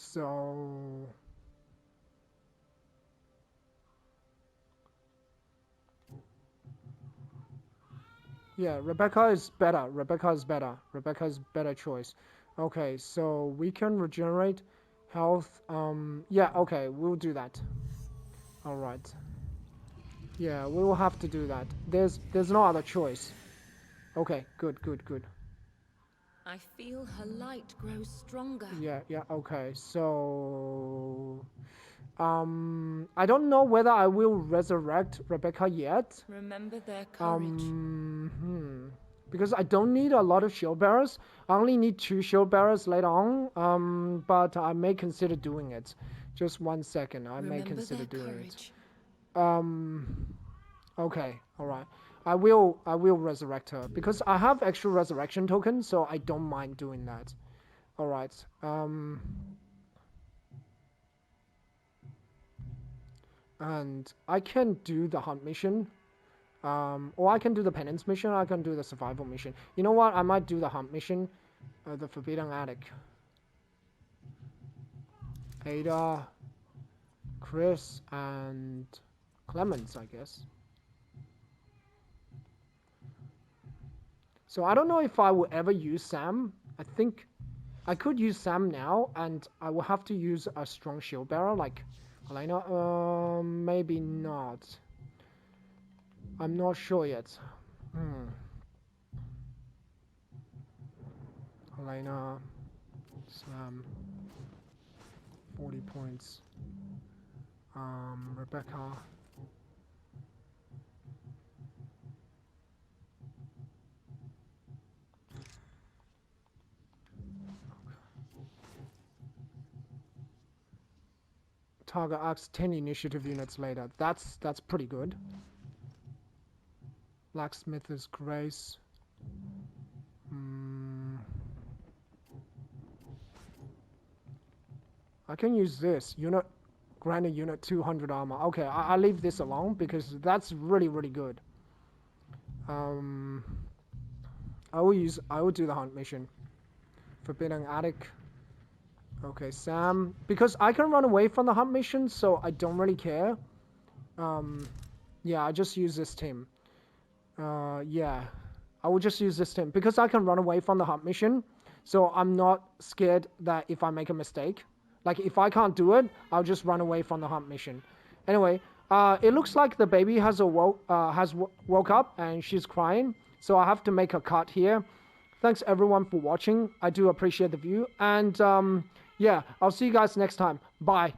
So yeah, Rebecca is better. Rebecca's better choice. Okay, so we can regenerate health. Yeah, okay, we'll do that. All right. Yeah, we will have to do that. There's no other choice. Okay, good. I feel her light grows stronger. Yeah, okay. So I don't know whether I will resurrect Rebecca yet. Remember their courage. Because I don't need a lot of shield bearers. I only need 2 shield bearers later on. But I may consider doing it. Just 1 second. I may consider doing it. Okay, alright. I will resurrect her because I have extra resurrection tokens, so I don't mind doing that. Alright. And I can do the hunt mission. Or I can do the penance mission, I can do the survival mission. You know what? I might do the hunt mission. The Forbidden Attic. Ada, Chris, and Clemence, I guess. So I don't know if I will ever use Sam. I think I could use Sam now, and I will have to use a strong shield bearer like Helena. Maybe not. I'm not sure yet. Helena, Sam, 40 points. Rebecca. Target acts 10 initiative units later. That's pretty good. Blacksmith's Grace. I can use this. Grant a unit 200 armor. Okay, I'll leave this alone because that's really good. I will do the hunt mission. Forbidden Attic. Okay, Sam. Because I can run away from the hunt mission, so I don't really care. Yeah, I just use this team. Yeah. I will just use this team. Because I can run away from the hunt mission, so I'm not scared that if I make a mistake. Like, if I can't do it, I'll just run away from the hunt mission. Anyway, it looks like the baby has woke up and she's crying. So I have to make a cut here. Thanks everyone for watching. I do appreciate the view. And yeah, I'll see you guys next time. Bye.